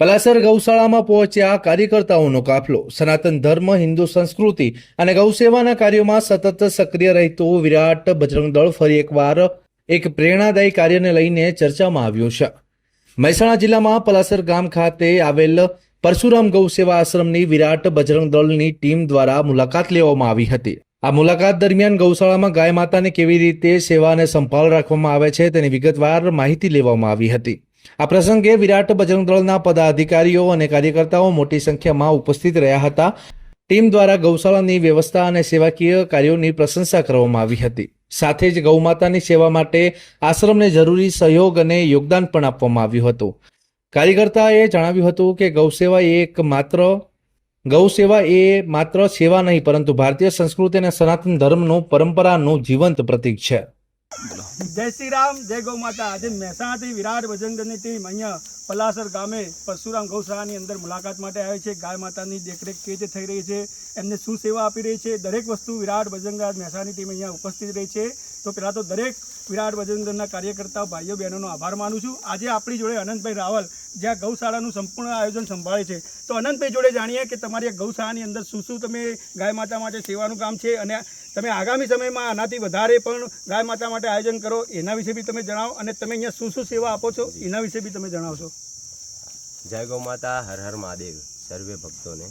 પલાસર ગૌશાળામાં પહોંચ્યા કાર્યકર્તાઓનો કાફલો સનાતન ધર્મ, હિન્દુ સંસ્કૃતિ અને ગૌસેવાના કાર્યોમાં સતત સક્રિય રહેતું વિરાટ બજરંગ દળ ફરી એકવાર એક પ્રેરણાદાયી કાર્યને લઈને ચર્ચામાં આવ્યું છે। મહેસાણા જિલ્લામાં પલાસર ગામ ખાતે આવેલ પરશુરામ ગૌસેવા આશ્રમની વિરાટ બજરંગ દળની ટીમ દ્વારા મુલાકાત લેવામાં આવી હતી। આ મુલાકાત દરમિયાન ગૌશાળામાં ગાય માતાને કેવી રીતે સેવા અને સંભાળ રાખવામાં આવે છે તેની વિગતવાર માહિતી લેવામાં આવી હતી। આ પ્રસંગે વિરાટ બજરંગ દળના પદાધિકારીઓ અને કાર્યકર્તાઓ મોટી સંખ્યામાં ઉપસ્થિત રહ્યા હતા। ટીમ દ્વારા ગૌશાળાની વ્યવસ્થા અને સેવાકીય કાર્યોની પ્રશંસા કરવામાં આવી હતી। સાથે જ ગૌમાતાની સેવા માટે આશ્રમને જરૂરી સહયોગ અને યોગદાન પણ આપવામાં આવ્યું હતું। કાર્યકર્તાએ જણાવ્યું હતું કે ગૌસેવા એ માત્ર સેવા નહીં પરંતુ ભારતીય સંસ્કૃતિ અને સનાતન ધર્મનું પરંપરાનું જીવંત પ્રતીક છે। જય શ્રી રામ, જય ગૌ માતા। આજે મહેસાણાથી વિરાટ બજરંગ દળની ટીમ અહીંયા પલાસર ગામે પરશુરામ ગૌશાળાની અંદર મુલાકાત માટે આવી છે। ગાય માતાની દેખરેખ કેવી રીતે થઈ રહી છે, એમને શું સેવા આપી રહી છે, દરેક વસ્તુ વિરાટ બજરંગ દળ મહેસાણાની ટીમ અહીંયા ઉપસ્થિત રહી છે। તો પહેલાં તો દરેક વિરાટ બજરંગ દળના કાર્યકર્તાઓ, ભાઈઓ બહેનોનો આભાર માનું છું। આજે આપણી જોડે અનંતભાઈ રાવલ જ્યાં ગૌશાળાનું સંપૂર્ણ આયોજન સંભાળે છે, તો અનંતભાઈ જોડે જાણીએ કે તમારી આ ગૌશાળાની અંદર શું શું તમે ગાય માતા માટે સેવાનું કામ છે અને તમે આગામી સમયમાં આનાથી વધારે પણ ગાય માતા માટે આયોજન કરો એના વિશે બી તમે જણાવો અને તમે અહીંયા શું શું સેવા આપો છો એના વિશે બી તમે જણાવશો। જય ગૌ માતા, હર હર મહાદેવ સર્વે ભક્તોને।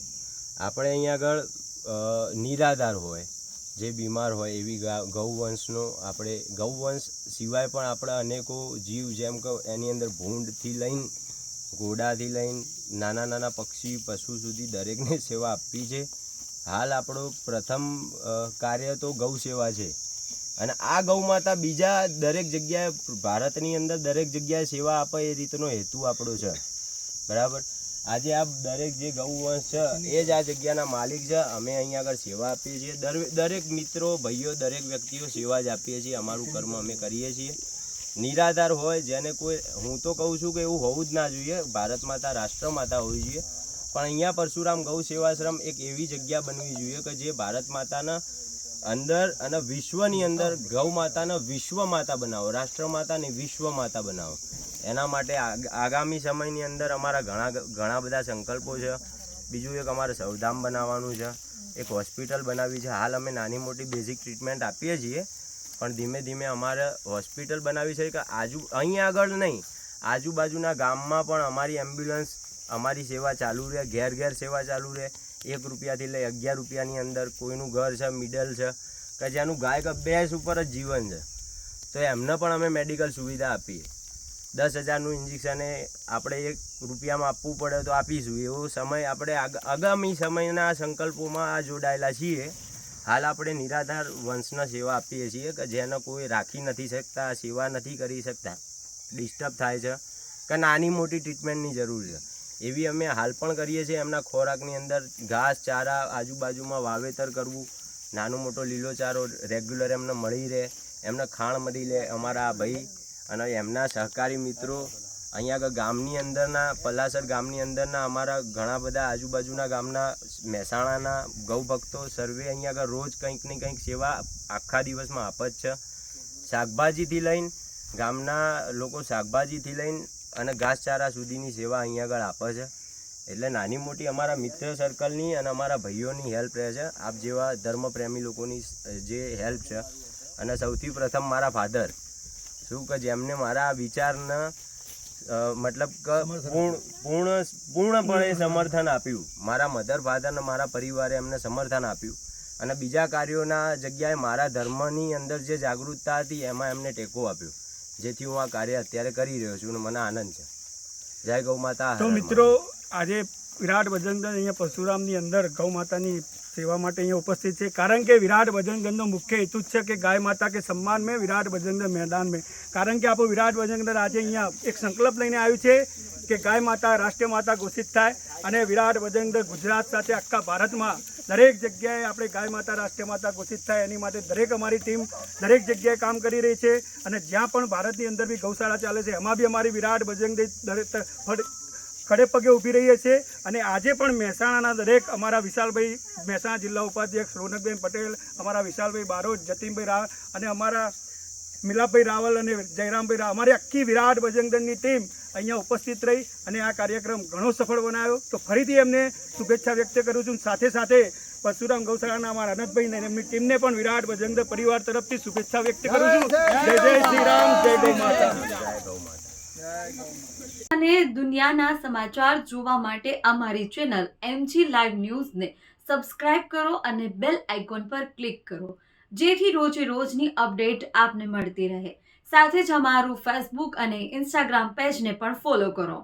આપણે અહીંયા આગળ નિરાધાર હોય, જે બીમાર હોય એવી ગૌવંશનો આપણે ગૌવંશ સિવાય પણ આપણે અનેકો જીવ જેમ કે એની અંદર ભૂંડથી લઈને ઘોડાથી લઈને નાના નાના પક્ષી પશુ સુધી દરેકને સેવા આપવી છે। હાલ આપણો પ્રથમ કાર્ય તો ગૌ સેવા છે અને આ ગૌ માતા બીજા દરેક જગ્યાએ ભારતની અંદર દરેક જગ્યાએ સેવા આપે એ રીતનો હેતુ આપણો છે, બરાબર। આજે આ દરેક જે ગૌવંશ છે એ જ આ જગ્યાના માલિક છે। અમે અહીંયા આગળ સેવા આપીએ છીએ, દરેક મિત્રો, ભાઈઓ, દરેક વ્યક્તિઓ સેવા જ આપીએ છીએ। અમારું કર્મ અમે કરીએ છીએ। નિરાધાર હોય જેને કોઈ, હું તો કહું છું કે એવું હોવું જ ના જોઈએ, ભારત માતા રાષ્ટ્ર માતા હોવી જોઈએ, પણ અહીંયા પરશુરામ ગૌ સેવાશ્રમ એક એવી જગ્યા બનવી જોઈએ કે જે ભારત માતાના અંદર અને વિશ્વની અંદર ગૌ માતાને વિશ્વ માતા બનાવો, રાષ્ટ્ર માતાને વિશ્વ માતા બનાવો। એના માટે આગામી સમયની અંદર અમારા ઘણા બધા સંકલ્પો છે। બીજું એક અમારે સૌધામ બનાવવાનું છે, એક હોસ્પિટલ બનાવી છે। હાલ અમે નાની મોટી બેઝિક ટ્રીટમેન્ટ આપીએ છીએ, પણ ધીમે ધીમે અમારે હોસ્પિટલ બનાવી છે કે અહીંયા આગળ નહીં, આજુબાજુના ગામમાં પણ અમારી એમ્બ્યુલન્સ, અમારી સેવા ચાલુ રહે, ઘેર ઘેર સેવા ચાલુ રહે। 1 રૂપિયાથી લઈ 11 રૂપિયાની અંદર કોઈનું ઘર છે, મિડલ છે કે જેનું ગાય કે ભેંસ ઉપર જ જીવન છે, તો એમને પણ અમે મેડિકલ સુવિધા આપીએ। 10,000નું ઇન્જેક્શન આપણે 1 રૂપિયામાં આપવું પડે તો આપીશું, એવો સમય આપણે આગામી સમયના સંકલ્પોમાં આ જોડાયેલા છીએ। હાલ આપણે નિરાધાર વંશના સેવા આપીએ છીએ કે જેને કોઈ રાખી નથી શકતા, સેવા નથી કરી શકતા, ડિસ્ટર્બ થાય છે કે નાની મોટી ટ્રીટમેન્ટની જરૂર છે, એવી અમે હાલ પણ કરીએ છીએ। એમના ખોરાકની અંદર ઘાસ, ચારા, આજુબાજુમાં વાવેતર કરવું, નાનો મોટો લીલો ચારો રેગ્યુલર એમને મળી રહે, એમને ખાણ મળી લે અમારા ભાઈ અને એમના સહકારી મિત્રો। અહીંયા આગળ ગામની અંદરના, પલાસર ગામની અંદરના અમારા ઘણા બધા આજુબાજુના ગામના મહેસાણાના ગૌ ભક્તો સર્વે અહીંયા આગળ રોજ કંઈક ને કંઈક સેવા આખા દિવસમાં આપે જ છે। શાકભાજીથી લઈને ગામના લોકો શાકભાજીથી લઈને અને ઘાસચારા સુધીની સેવા અહીંયા આગળ આપે છે। એટલે નાની મોટી અમારા મિત્ર સર્કલની અને અમારા ભાઈઓની હેલ્પ રહે છે, આપ જેવા ધર્મપ્રેમી લોકોની જે હેલ્પ છે। અને સૌથી પ્રથમ મારા ફાધર શું કે જેમને મારા વિચારને મતલબ કે પૂર્ણપણે સમર્થન આપ્યું, મારા મધર ફાધર ને મારા પરિવારે એમને સમર્થન આપ્યું અને બીજા કાર્યોના જગ્યાએ મારા ધર્મની અંદર જે જાગૃતતા હતી એમાં એમને ટેકો આપ્યો, જેથી હું આ કાર્ય અત્યારે કરી રહ્યો છું અને મને આનંદ છે। જય ગૌ માતા। તો મિત્રો, આજે વિરાટ બજરંગ દળ અહીંયા પરશુરામની અંદર ગૌ માતાની સેવા માટે અહીંયા ઉપસ્થિત છે, કારણ કે વિરાટ બજરંગ દળનો મુખ્ય હેતુ જ છે કે ગાય માતા કે સન્માન में વિરાટ બજરંગ દળ मैदान में। કારણ કે આપણું વિરાટ બજરંગ દળ આજે અહીંયા એક સંકલ્પ લઈને આવ્યું છે કે ગાય માતા રાષ્ટ્રીય માતા ઘોષિત થાય અને વિરાટ બજરંગ દળ ગુજરાત સાથે આખા ભારતમાં દરેક જગ્યાએ આપણે ગાય માતા રાષ્ટ્રીય માતા ઘોષિત થાય એની માટે દરેક અમારી ટીમ દરેક જગ્યાએ કામ કરી રહી છે। અને જ્યાં પણ ભારતની અંદર બી ગૌશાળા ચાલે છે એમાં બી અમારી વિરાટ બજરંગ દળ ખડે પગે ઊભી રહીએ છીએ। અને આજે પણ મહેસાણાના દરેક અમારા વિશાલભાઈ, મહેસાણા જિલ્લા ઉપાધ્યક્ષ રોનકબેન પટેલ, અમારા વિશાલભાઈ બારોટ, જતીનભાઈ રાવલ અને અમારા મિલાપભાઈ રાવલ અને જયરામભાઈ રાવલ, અમારી આખી વિરાટ બજરંગ દળની ટીમ અહીંયા ઉપસ્થિત રહી અને આ કાર્યક્રમ ઘણો સફળ બનાવ્યો. તો ફરીથી એમને શુભેચ્છા વ્યક્ત કરું છું. સાથે સાથે પરશુરામ ગૌશાળાના અમારા અનંતભાઈ અને એમની ટીમને પણ વિરાટ બજરંગ દળ પરિવાર તરફથી શુભેચ્છા વ્યક્ત કરું છું. જય જય શ્રી રામ, જય ગૌ માતા. જય ગૌ માતા. અને દુનિયાના સમાચાર જોવા માટે અમારી ચેનલ MG લાઈવ ન્યૂઝને સબસ્ક્રાઇબ કરો અને બેલ આઇકોન પર ક્લિક કરો, જેથી રોજે રોજની અપડેટ આપને મળતી રહે. સાથે જ અમારું ફેસબુક અને ઇન્સ્ટાગ્રામ પેજને પણ ફોલો કરો.